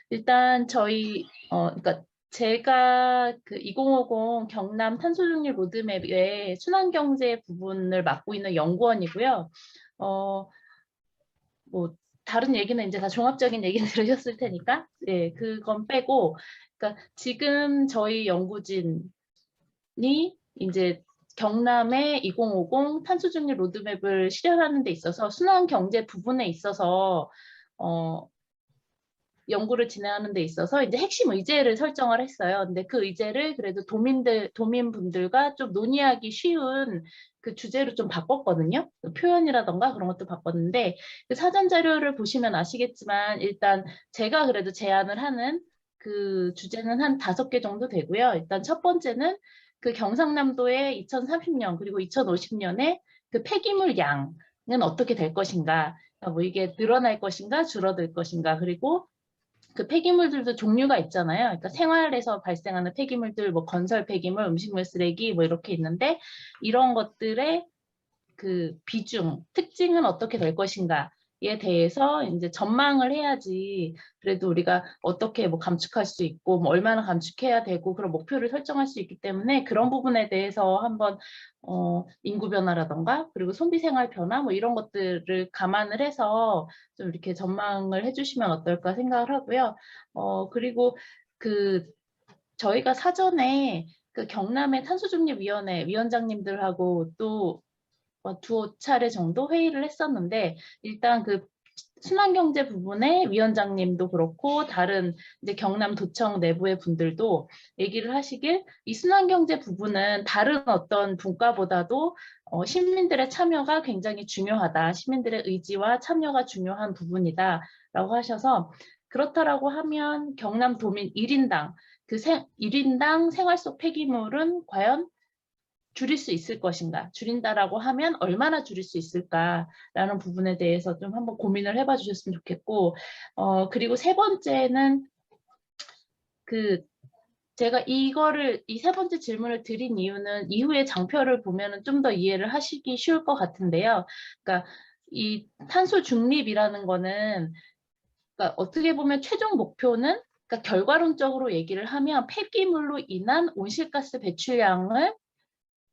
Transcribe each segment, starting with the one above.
일단 그러니까 제가 그 2050 경남 탄소중립 로드맵의 순환경제 부분을 맡고 있는 연구원이고요. 어, 뭐 다른 얘기는 이제 다 종합적인 얘기는 들으셨을 테니까, 예, 그건 빼고, 그러니까 지금 저희 연구진이 이제 경남의 2050 탄소중립 로드맵을 실현하는 데 있어서 순환경제 부분에 있어서 어, 연구를 진행하는 데 있어서 이제 핵심 의제를 설정을 했어요. 근데 그 의제를 그래도 도민분들과 좀 논의하기 쉬운 그 주제로 좀 바꿨거든요. 그 표현이라던가 그런 것도 바꿨는데 그 사전 자료를 보시면 아시겠지만 일단 제가 그래도 제안을 하는 그 주제는 한 5개 정도 되고요. 일단 첫 번째는 그 경상남도의 2030년 그리고 2050년에 그 폐기물 양은 어떻게 될 것인가. 그러니까 뭐 이게 늘어날 것인가 줄어들 것인가 그리고 그 폐기물들도 종류가 있잖아요. 그러니까 생활에서 발생하는 폐기물들, 뭐 건설 폐기물, 음식물 쓰레기 뭐 이렇게 있는데 이런 것들의 그 비중, 특징은 어떻게 될 것인가에 대해서 이제 전망을 해야지 그래도 우리가 어떻게 뭐 감축할 수 있고 뭐 얼마나 감축해야 되고 그런 목표를 설정할 수 있기 때문에 그런 부분에 대해서 한번 인구 변화라던가 그리고 소비 생활 변화 뭐 이런 것들을 감안을 해서 좀 이렇게 전망을 해주시면 어떨까 생각을 하고요. 그리고 그 저희가 사전에 그 경남의 탄소중립위원회 위원장님들하고 또 두 차례 정도 회의를 했었는데 일단 그 순환경제 부분에 위원장님도 그렇고 다른 이제 경남도청 내부의 분들도 얘기를 하시길 이 순환경제 부분은 다른 어떤 분과보다도 시민들의 참여가 굉장히 중요하다. 시민들의 의지와 참여가 중요한 부분이다라고 하셔서 그렇다라고 하면 경남도민 1인당 1인당 생활 속 폐기물은 과연 줄일 수 있을 것인가, 줄인다라고 하면 얼마나 줄일 수 있을까라는 부분에 대해서 좀 한번 고민을 해봐 주셨으면 좋겠고, 그리고 세 번째는 그 제가 이 세 번째 질문을 드린 이유는 이후에 장표를 보면은 좀 더 이해를 하시기 쉬울 것 같은데요. 그러니까 이 탄소 중립이라는 거는 그러니까 어떻게 보면 최종 목표는 그러니까 결과론적으로 얘기를 하면 폐기물로 인한 온실가스 배출량을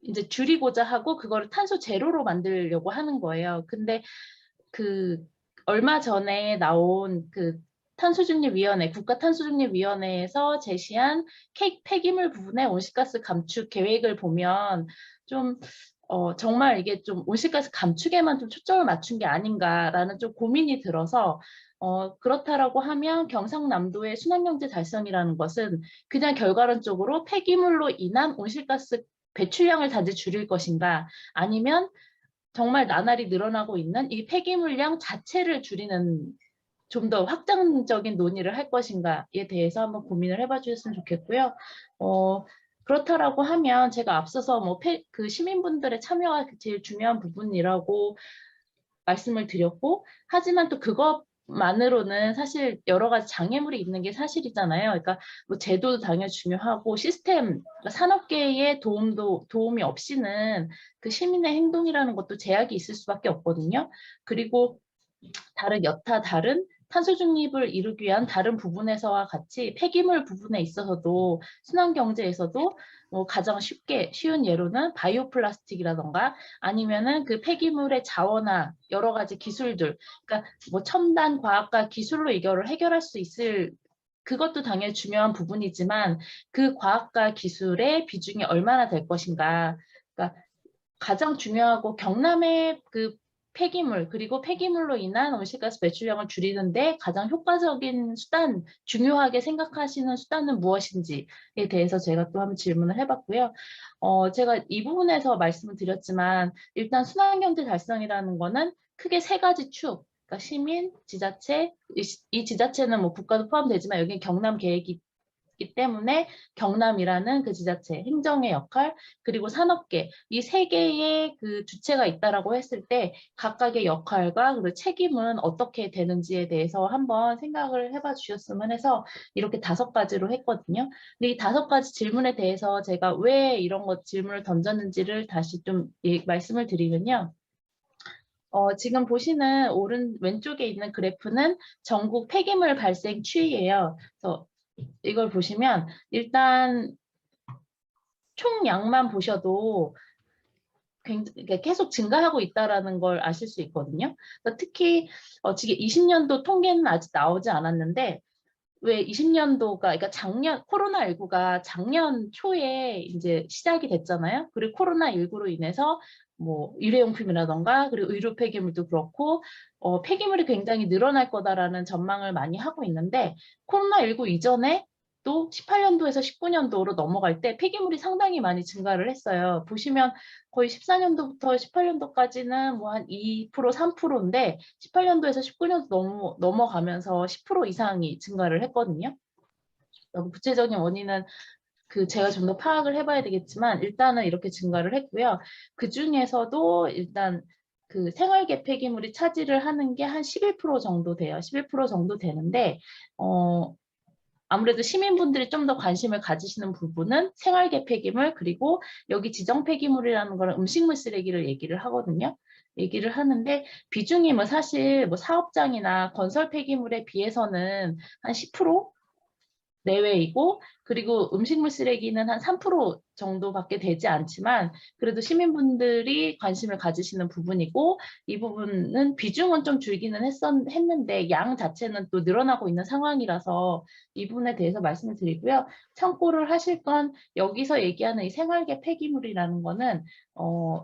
이제 줄이고자 하고 그거를 탄소 제로로 만들려고 하는 거예요. 근데 그 얼마 전에 나온 그 탄소중립위원회, 국가탄소중립위원회에서 제시한 폐기물 부분의 온실가스 감축 계획을 보면 좀 정말 이게 좀 온실가스 감축에만 좀 초점을 맞춘 게 아닌가라는 좀 고민이 들어서 그렇다라고 하면 경상남도의 순환경제 달성이라는 것은 그냥 결과론적으로 폐기물로 인한 온실가스 배출량을 단지 줄일 것인가 아니면 정말 나날이 늘어나고 있는 이 폐기물량 자체를 줄이는 좀 더 확장적인 논의를 할 것인가에 대해서 한번 고민을 해봐 주셨으면 좋겠고요. 그렇다라고 하면 제가 앞서서 그 시민분들의 참여가 제일 중요한 부분이라고 말씀을 드렸고, 하지만 또 그것만으로는 사실 여러 가지 장애물이 있는 게 사실이잖아요. 그러니까 뭐 제도도 당연히 중요하고 시스템, 그러니까 산업계의 도움이 없이는 그 시민의 행동이라는 것도 제약이 있을 수밖에 없거든요. 그리고 여타 다른 탄소 중립을 이루기 위한 다른 부분에서와 같이 폐기물 부분에 있어서도 순환경제에서도 뭐 가장 쉬운 예로는 바이오 플라스틱이라던가 아니면은 그 폐기물의 자원화 여러 가지 기술들 그러니까 뭐 첨단 과학과 기술로 이거를 해결할 수 있을 그것도 당연히 중요한 부분이지만 그 과학과 기술의 비중이 얼마나 될 것인가 그러니까 가장 중요하고 경남의 그 폐기물 그리고 폐기물로 인한 온실가스 배출량을 줄이는데 가장 효과적인 수단, 중요하게 생각하시는 수단은 무엇인지에 대해서 제가 또 한번 질문을 해봤고요. 제가 이 부분에서 말씀을 드렸지만 일단 순환경제 달성이라는 거는 크게 세 가지 축, 그러니까 시민, 지자체, 이 지자체는 뭐 국가도 포함되지만 여기 경남 계획이 있기 때문에 경남이라는 그 지자체, 행정의 역할, 그리고 산업계, 이 세 개의 그 주체가 있다라고 했을 때 각각의 역할과 그리고 책임은 어떻게 되는지에 대해서 한번 생각을 해봐 주셨으면 해서 이렇게 5가지로 했거든요. 근데 이 5가지 질문에 대해서 제가 왜 이런 질문을 던졌는지를 다시 좀 말씀을 드리면요. 지금 보시는 왼쪽에 있는 그래프는 전국 폐기물 발생 추이예요. 그래서 이걸 보시면 일단 총량만 보셔도 굉장히 계속 증가하고 있다라는 걸 아실 수 있거든요. 그래서 특히 지금 20년도 통계는 아직 나오지 않았는데 왜 20년도가 그러니까 작년 코로나19가 작년 초에 이제 시작이 됐잖아요. 그리고 코로나19로 인해서 뭐 일회용품이라던가 그리고 의료 폐기물도 그렇고 폐기물이 굉장히 늘어날 거다라는 전망을 많이 하고 있는데 코로나19 이전에 또 18년도에서 19년도로 넘어갈 때 폐기물이 상당히 많이 증가를 했어요. 보시면 거의 14년도부터 18년도까지는 뭐 한 2%, 3%인데 18년도에서 19년도 넘어가면서 10% 이상이 증가를 했거든요. 구체적인 원인은 제가 좀 더 파악을 해봐야 되겠지만 일단은 이렇게 증가를 했고요. 그 중에서도 일단 생활계 폐기물이 차지를 하는 게 한 11% 정도 돼요. 11% 정도 되는데 아무래도 시민분들이 좀 더 관심을 가지시는 부분은 생활계 폐기물 그리고 여기 지정 폐기물이라는 거는 음식물 쓰레기를 얘기를 하거든요. 얘기를 하는데 비중이 뭐 사실 뭐 사업장이나 건설 폐기물에 비해서는 한 10% 내외이고 그리고 음식물 쓰레기는 한 3% 정도밖에 되지 않지만 그래도 시민분들이 관심을 가지시는 부분이고 이 부분은 비중은 좀 줄기는 했는데 양 자체는 또 늘어나고 있는 상황이라서 이 부분에 대해서 말씀을 드리고요. 참고를 하실 건 여기서 얘기하는 이 생활계 폐기물이라는 거는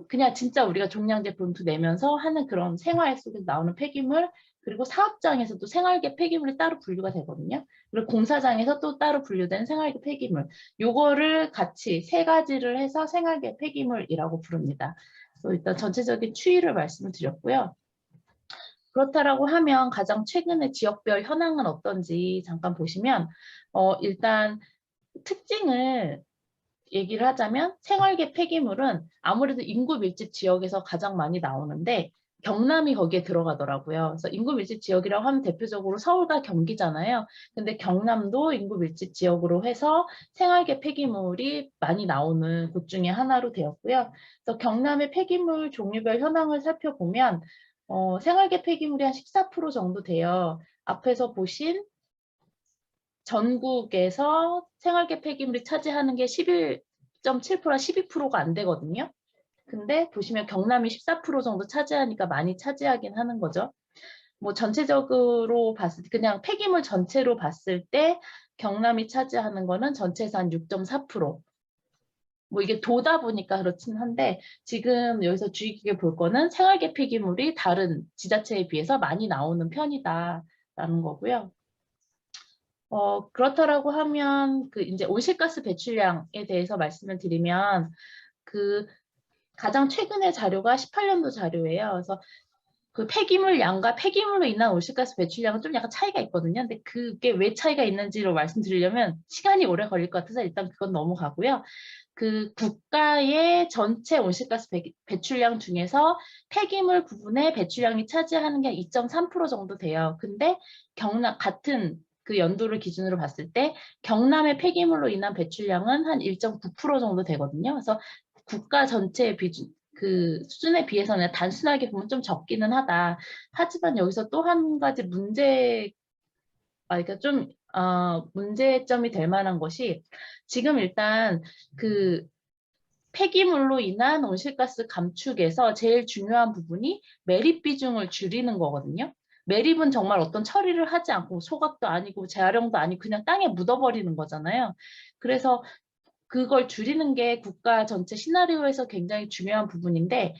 그냥 진짜 우리가 종량 제품도 내면서 하는 그런 생활 속에서 나오는 폐기물 그리고 사업장에서도 생활계 폐기물이 따로 분류가 되거든요. 그리고 공사장에서 또 따로 분류된 생활계 폐기물. 요거를 같이 세 가지를 해서 생활계 폐기물이라고 부릅니다. 그래서 일단 전체적인 추이를 말씀을 드렸고요. 그렇다라고 하면 가장 최근의 지역별 현황은 어떤지 잠깐 보시면 일단 특징을 얘기를 하자면 생활계 폐기물은 아무래도 인구 밀집 지역에서 가장 많이 나오는데 경남이 거기에 들어가더라고요. 그래서 인구 밀집 지역이라고 하면 대표적으로 서울과 경기잖아요. 근데 경남도 인구 밀집 지역으로 해서 생활계 폐기물이 많이 나오는 곳 중에 하나로 되었고요. 그래서 경남의 폐기물 종류별 현황을 살펴보면 생활계 폐기물이 한 14% 정도 돼요. 앞에서 보신 전국에서 생활계 폐기물이 차지하는 게 11.7%랑 12%가 안 되거든요. 근데 보시면 경남이 14% 정도 차지하니까 많이 차지하긴 하는 거죠. 뭐 전체적으로 봤을 때 그냥 폐기물 전체로 봤을 때 경남이 차지하는 거는 전체에서 한 6.4%. 뭐 이게 도다 보니까 그렇긴 한데 지금 여기서 주의 깊게 볼 거는 생활계 폐기물이 다른 지자체에 비해서 많이 나오는 편이다라는 거고요. 그렇다라고 하면 이제 온실가스 배출량에 대해서 말씀을 드리면 가장 최근의 자료가 18년도 자료예요. 그래서 폐기물 양과 폐기물로 인한 온실가스 배출량은 좀 약간 차이가 있거든요. 근데 그게 왜 차이가 있는지로 말씀드리려면 시간이 오래 걸릴 것 같아서 일단 그건 넘어가고요. 국가의 전체 온실가스 배출량 중에서 폐기물 부분의 배출량이 차지하는 게 2.3% 정도 돼요. 근데 같은 연도를 기준으로 봤을 때 경남의 폐기물로 인한 배출량은 한 1.9% 정도 되거든요. 그래서 국가 전체의 수준에 비해서는 단순하게 보면 좀 적기는 하다. 하지만 여기서 또 한 가지 그러니까 좀 문제점이 될 만한 것이 지금 일단 폐기물로 인한 온실가스 감축에서 제일 중요한 부분이 매립 비중을 줄이는 거거든요. 매립은 정말 어떤 처리를 하지 않고 소각도 아니고 재활용도 아니고 그냥 땅에 묻어버리는 거잖아요. 그래서 그걸 줄이는 게 국가 전체 시나리오에서 굉장히 중요한 부분인데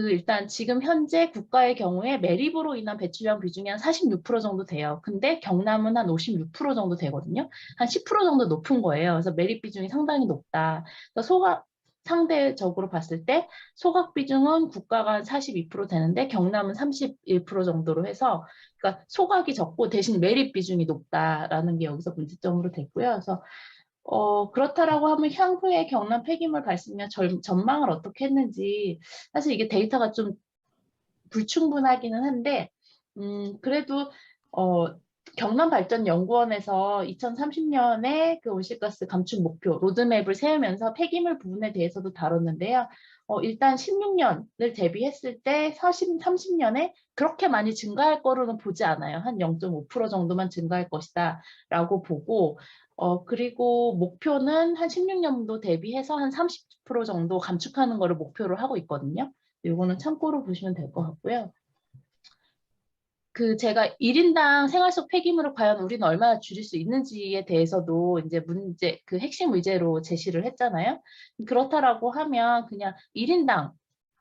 일단 지금 현재 국가의 경우에 매립으로 인한 배출량 비중이 한 46% 정도 돼요. 근데 경남은 한 56% 정도 되거든요. 한 10% 정도 높은 거예요. 그래서 매립 비중이 상당히 높다. 그러니까 상대적으로 봤을 때 소각 비중은 국가가 한 42% 되는데 경남은 31% 정도로 해서 그러니까 소각이 적고 대신 매립 비중이 높다라는 게 여기서 문제점으로 됐고요. 그래서 그렇다라고 하면 향후에 경남 폐기물 발생량 전망을 어떻게 했는지 사실 이게 데이터가 좀 불충분하기는 한데 그래도 경남발전연구원에서 2030년에 그 온실가스 감축 목표 로드맵을 세우면서 폐기물 부분에 대해서도 다뤘는데요. 일단 16년을 대비했을 때 30년에 그렇게 많이 증가할 거로는 보지 않아요. 한 0.5% 정도만 증가할 것이다 라고 보고, 그리고 목표는 한 16년도 대비해서 한 30% 정도 감축하는 거를 목표로 하고 있거든요. 이거는 참고로 보시면 될 것 같고요. 그 제가 1인당 생활 속 폐기물을 과연 우리는 얼마나 줄일 수 있는지에 대해서도 이제 문제, 그 핵심 의제로 제시를 했잖아요. 그렇다라고 하면 그냥 1인당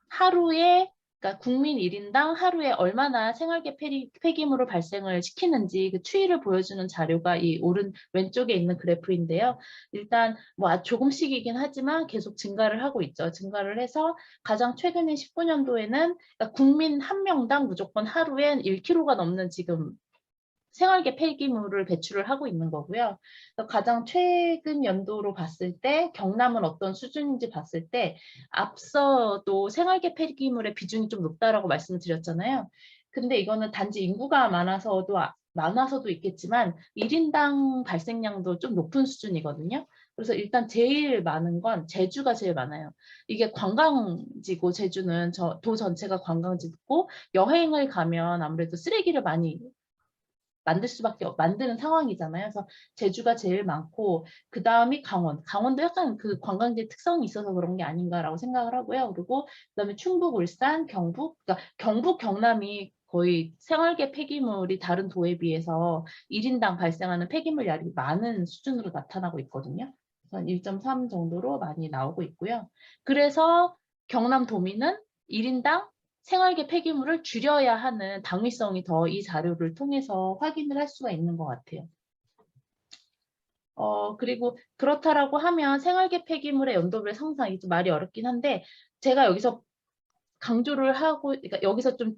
하루에, 그러니까 국민 1인당 하루에 얼마나 생활계 폐기물을 발생을 시키는지 그 추이를 보여주는 자료가 이 오른 왼쪽에 있는 그래프인데요. 일단 뭐 조금씩이긴 하지만 계속 증가를 하고 있죠. 증가를 해서 가장 최근에 19년도에는 그러니까 국민 한 명당 무조건 하루에 1kg가 넘는 지금 생활계 폐기물을 배출을 하고 있는 거고요. 가장 최근 연도로 봤을 때 경남은 어떤 수준인지 봤을 때 앞서도 생활계 폐기물의 비중이 좀 높다라고 말씀드렸잖아요. 근데 이거는 단지 인구가 많아서도 있겠지만 1인당 발생량도 좀 높은 수준이거든요. 그래서 일단 제일 많은 건 제주가 제일 많아요. 이게 관광지고 제주는 도 전체가 관광지고 여행을 가면 아무래도 쓰레기를 많이 만드는 상황이잖아요. 그래서 제주가 제일 많고 그 다음이 강원. 강원도 약간 그 관광지 특성이 있어서 그런 게 아닌가라고 생각을 하고요. 그리고 그다음에 충북, 울산, 경북. 그러니까 경북, 경남이 거의 생활계 폐기물이 다른 도에 비해서 1인당 발생하는 폐기물량이 많은 수준으로 나타나고 있거든요. 한 1.3 정도로 많이 나오고 있고요. 그래서 경남도민은 1인당 생활계 폐기물을 줄여야 하는 당위성이 더 이 자료를 통해서 확인을 할 수가 있는 것 같아요. 그리고 그렇다라고 하면 생활계 폐기물의 연도별 상상, 이게 좀 말이 어렵긴 한데 제가 여기서 강조를 하고, 그러니까 여기서 좀,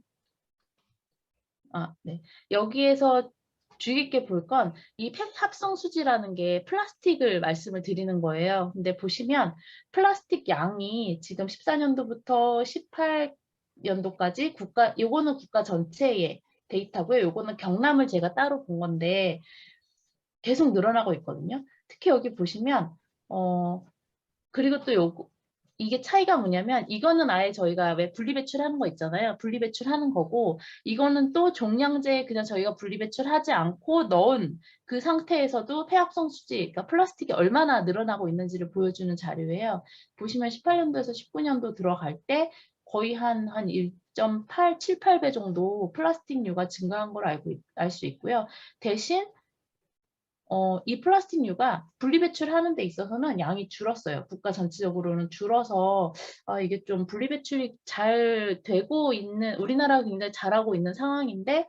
네. 여기에서 주의 깊게 볼 건 이 합성 수지라는 게 플라스틱을 말씀을 드리는 거예요. 근데 보시면 플라스틱 양이 지금 14년도부터 18년도까지 요거는 국가 전체의 데이터고요. 요거는 경남을 제가 따로 본 건데 계속 늘어나고 있거든요. 특히 여기 보시면 그리고 또 이게 차이가 뭐냐면 이거는 아예 저희가 왜 분리배출하는 거 있잖아요. 분리배출하는 거고 이거는 또 종량제에 그냥 저희가 분리배출하지 않고 넣은 그 상태에서도 폐합성 수지, 그러니까 플라스틱이 얼마나 늘어나고 있는지를 보여주는 자료예요. 보시면 18년도에서 19년도 들어갈 때 거의 한 1.8, 7, 8배 정도 플라스틱류가 증가한 걸 알 수 있고요. 대신 이 플라스틱류가 분리배출하는 데 있어서는 양이 줄었어요. 국가 전체적으로는 줄어서 이게 좀 분리배출이 잘 되고 있는, 우리나라가 굉장히 잘하고 있는 상황인데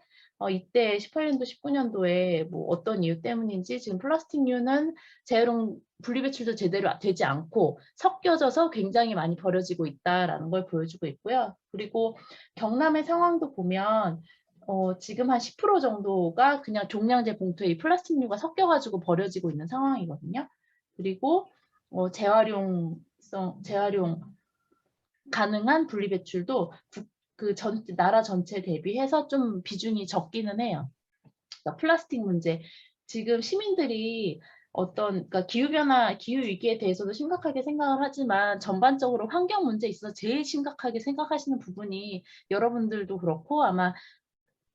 이때 18년도, 19년도에 뭐 어떤 이유 때문인지 지금 플라스틱류는 재활용 분리배출도 제대로 되지 않고 섞여져서 굉장히 많이 버려지고 있다라는 걸 보여주고 있고요. 그리고 경남의 상황도 보면 지금 한 10% 정도가 그냥 종량제 봉투에 이 플라스틱류가 섞여가지고 버려지고 있는 상황이거든요. 그리고 재활용 가능한 분리배출도 나라 전체 대비해서 좀 비중이 적기는 해요. 그러니까 플라스틱 문제, 지금 시민들이 그러니까 기후변화, 기후위기에 대해서도 심각하게 생각을 하지만 전반적으로 환경 문제에 있어서 제일 심각하게 생각하시는 부분이 여러분들도 그렇고 아마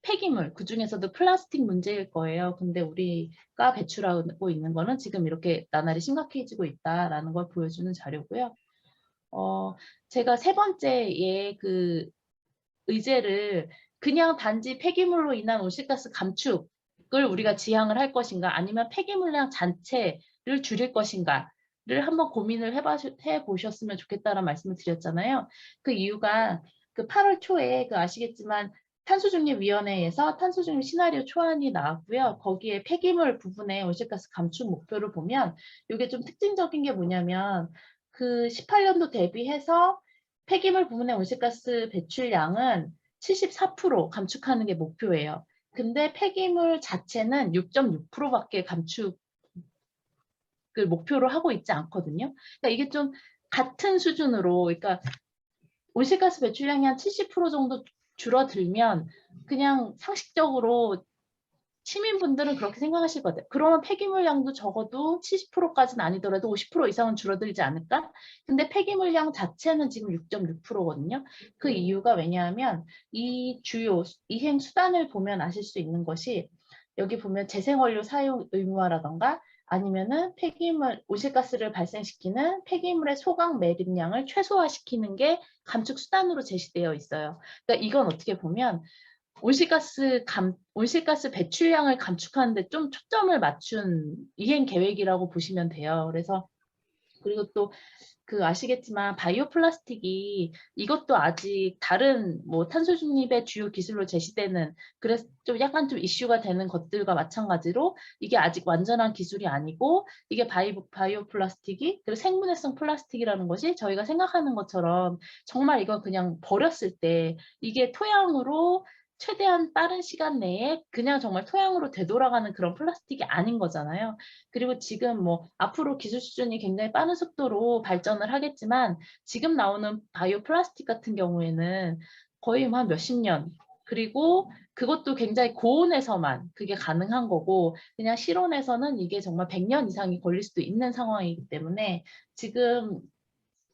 폐기물, 그중에서도 플라스틱 문제일 거예요. 근데 우리가 배출하고 있는 거는 지금 이렇게 나날이 심각해지고 있다라는 걸 보여주는 자료고요. 제가 세 번째의 그 의제를 그냥 단지 폐기물로 인한 온실가스 감축을 우리가 지향을 할 것인가 아니면 폐기물량 자체를 줄일 것인가를 한번 고민을 해보셨으면 좋겠다는 말씀을 드렸잖아요. 그 이유가 그 8월 초에 아시겠지만 탄소중립위원회에서 탄소중립 시나리오 초안이 나왔고요. 거기에 폐기물 부분의 온실가스 감축 목표를 보면 이게 좀 특징적인 게 뭐냐면 그 18년도 대비해서 폐기물 부분의 온실가스 배출량은 74% 감축하는 게 목표예요. 근데 폐기물 자체는 6.6%밖에 감축을 목표로 하고 있지 않거든요. 그러니까 이게 좀 같은 수준으로, 그러니까 온실가스 배출량이 한 70% 정도 줄어들면 그냥 상식적으로 시민분들은 그렇게 생각하실 거예요. 그러면 폐기물량도 적어도 70%까지는 아니더라도 50% 이상은 줄어들지 않을까? 근데 폐기물량 자체는 지금 6.6%거든요. 그 이유가 왜냐하면 이 주요 이행 수단을 보면 아실 수 있는 것이 여기 보면 재생원료 사용 의무화라던가 아니면은 폐기물, 온실가스를 발생시키는 폐기물의 소각 매립량을 최소화시키는 게 감축 수단으로 제시되어 있어요. 그러니까 이건 어떻게 보면 온실가스 배출량을 감축하는 데 좀 초점을 맞춘 이행 계획이라고 보시면 돼요. 그래서 그리고 또 아시겠지만 바이오 플라스틱이 이것도 아직 다른 뭐 탄소 중립의 주요 기술로 제시되는 그래서 좀 약간 좀 이슈가 되는 것들과 마찬가지로 이게 아직 완전한 기술이 아니고 이게 바이오 플라스틱이 그리고 생분해성 플라스틱이라는 것이 저희가 생각하는 것처럼 정말 이거 그냥 버렸을 때 이게 토양으로 최대한 빠른 시간 내에 그냥 정말 토양으로 되돌아가는 그런 플라스틱이 아닌 거잖아요. 그리고 지금 뭐 앞으로 기술 수준이 굉장히 빠른 속도로 발전을 하겠지만 지금 나오는 바이오 플라스틱 같은 경우에는 거의 한 몇십 년 그리고 그것도 굉장히 고온에서만 그게 가능한 거고 그냥 실온에서는 이게 정말 100년 이상이 걸릴 수도 있는 상황이기 때문에 지금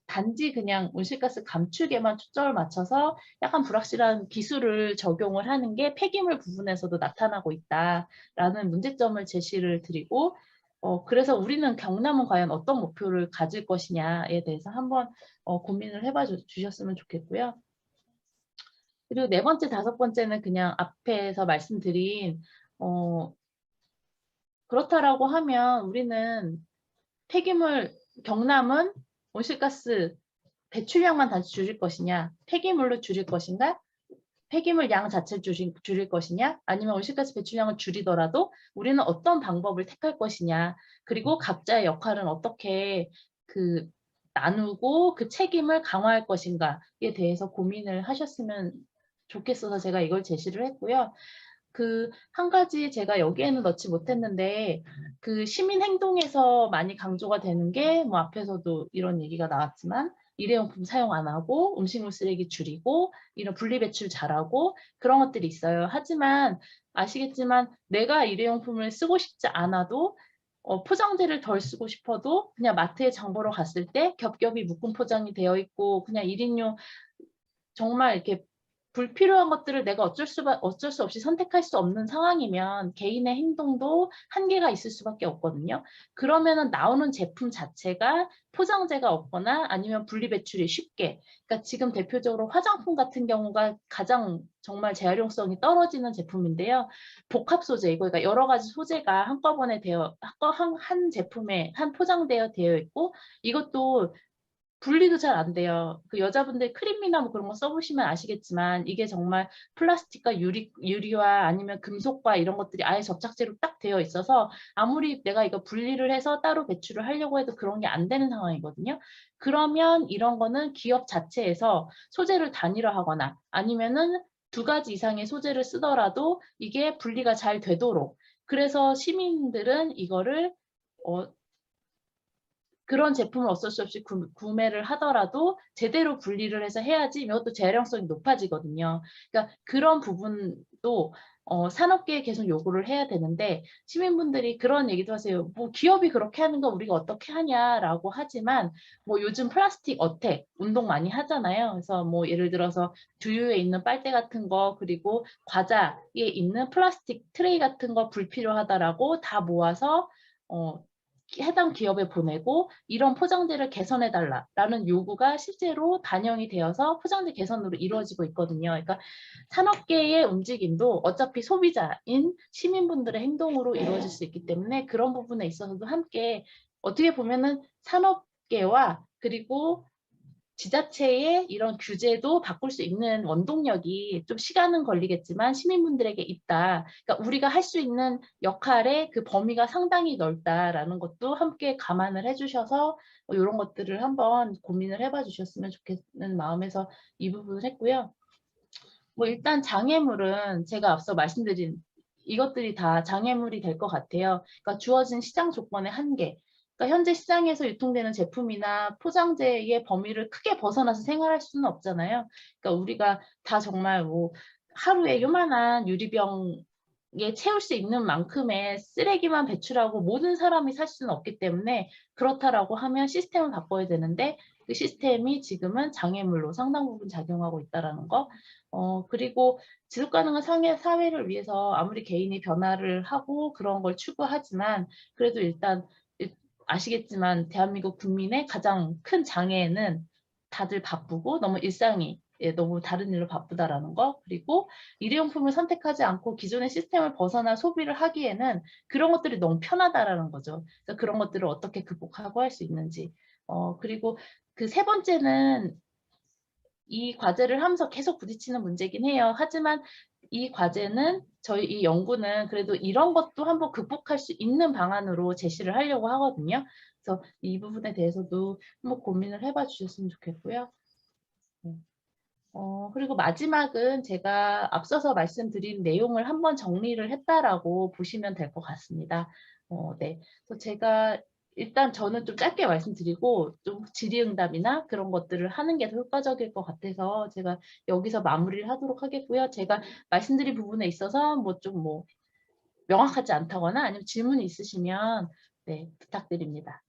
단지 그냥 온실가스 감축에만 초점을 맞춰서 약간 불확실한 기술을 적용을 하는 게 폐기물 부분에서도 나타나고 있다라는 문제점을 제시를 드리고 그래서 우리는 경남은 과연 어떤 목표를 가질 것이냐에 대해서 한번 고민을 해봐 주셨으면 좋겠고요. 그리고 네 번째, 다섯 번째는 그냥 앞에서 말씀드린 그렇다라고 하면 우리는 경남은 온실가스 배출량만 다시 줄일 것이냐, 폐기물로 줄일 것인가, 폐기물 양 자체를 줄일 것이냐, 아니면 온실가스 배출량을 줄이더라도 우리는 어떤 방법을 택할 것이냐, 그리고 각자의 역할은 어떻게 나누고 그 책임을 강화할 것인가에 대해서 고민을 하셨으면 좋겠어서 제가 이걸 제시를 했고요. 한 가지 제가 여기에는 넣지 못했는데 시민 행동에서 많이 강조가 되는 게 뭐 앞에서도 이런 얘기가 나왔지만 일회용품 사용 안 하고 음식물 쓰레기 줄이고 이런 분리배출 잘하고 그런 것들이 있어요. 하지만 아시겠지만 내가 일회용품을 쓰고 싶지 않아도 포장재를 덜 쓰고 싶어도 그냥 마트에 장 보러 갔을 때 겹겹이 묶음 포장이 되어 있고 그냥 1인용 정말 이렇게 불필요한 것들을 내가 어쩔 수 없이 선택할 수 없는 상황이면 개인의 행동도 한계가 있을 수밖에 없거든요. 그러면은 나오는 제품 자체가 포장재가 없거나 아니면 분리배출이 쉽게 그러니까 지금 대표적으로 화장품 같은 경우가 가장 정말 재활용성이 떨어지는 제품인데요. 복합 소재, 그러니까 여러 가지 소재가 한꺼번에 한 제품에 한 포장되어 있고 이것도 분리도 잘 안 돼요. 여자분들 크림이나 뭐 그런 거 써보시면 아시겠지만 이게 정말 플라스틱과 유리와 아니면 금속과 이런 것들이 아예 접착제로 딱 되어 있어서 아무리 내가 이거 분리를 해서 따로 배출을 하려고 해도 그런 게 안 되는 상황이거든요. 그러면 이런 거는 기업 자체에서 소재를 단일화하거나 아니면은 2가지 이상의 소재를 쓰더라도 이게 분리가 잘 되도록 그래서 시민들은 이거를 그런 제품을 어쩔 수 없이 구매를 하더라도 제대로 분리를 해서 해야지 이것도 재활용성이 높아지거든요. 그러니까 그런 부분도 산업계에 계속 요구를 해야 되는데 시민분들이 그런 얘기도 하세요. 뭐 기업이 그렇게 하는 거 우리가 어떻게 하냐라고 하지만 뭐 요즘 플라스틱 어택 운동 많이 하잖아요. 그래서 뭐 예를 들어서 두유에 있는 빨대 같은 거 그리고 과자에 있는 플라스틱 트레이 같은 거 불필요하다라고 다 모아서 해당 기업에 보내고 이런 포장재를 개선해달라라는 요구가 실제로 반영이 되어서 포장재 개선으로 이루어지고 있거든요. 그러니까 산업계의 움직임도 어차피 소비자인 시민분들의 행동으로 이루어질 수 있기 때문에 그런 부분에 있어서도 함께 어떻게 보면은 산업계와 그리고 지자체의 이런 규제도 바꿀 수 있는 원동력이 좀 시간은 걸리겠지만 시민분들에게 있다. 그러니까 우리가 할 수 있는 역할의 그 범위가 상당히 넓다라는 것도 함께 감안을 해주셔서 이런 것들을 한번 고민을 해봐 주셨으면 좋겠는 마음에서 이 부분을 했고요. 뭐 일단 장애물은 제가 앞서 말씀드린 이것들이 다 장애물이 될 것 같아요. 그러니까 주어진 시장 조건의 한계. 그러니까 현재 시장에서 유통되는 제품이나 포장재의 범위를 크게 벗어나서 생활할 수는 없잖아요. 그러니까 우리가 다 정말 뭐 하루에 요만한 유리병 채울 수 있는 만큼의 쓰레기만 배출하고 모든 사람이 살 수는 없기 때문에 그렇다라고 하면 시스템을 바꿔야 되는데 그 시스템이 지금은 장애물로 상당 부분 작용하고 있다라는 거. 그리고 지속 가능한 사회를 위해서 아무리 개인이 변화를 하고 그런 걸 추구하지만 그래도 일단 아시겠지만 대한민국 국민의 가장 큰 장애는 다들 바쁘고 너무 일상이 너무 다른 일로 바쁘다라는 거. 그리고 일회용품을 선택하지 않고 기존의 시스템을 벗어나 소비를 하기에는 그런 것들이 너무 편하다라는 거죠. 그래서 그런 것들을 어떻게 극복하고 할 수 있는지. 그리고 그 세 번째는 이 과제를 하면서 계속 부딪히는 문제긴 해요. 하지만 이 과제는 저희 이 연구는 그래도 이런 것도 한번 극복할 수 있는 방안으로 제시를 하려고 하거든요. 그래서 이 부분에 대해서도 한번 고민을 해봐 주셨으면 좋겠고요. 네. 그리고 마지막은 제가 앞서서 말씀드린 내용을 한번 정리를 했다라고 보시면 될 것 같습니다. 네. 그래서 제가 일단 저는 좀 짧게 말씀드리고 좀 질의응답이나 그런 것들을 하는 게 더 효과적일 것 같아서 제가 여기서 마무리를 하도록 하겠고요. 제가 말씀드린 부분에 있어서 명확하지 않다거나 아니면 질문이 있으시면 네, 부탁드립니다.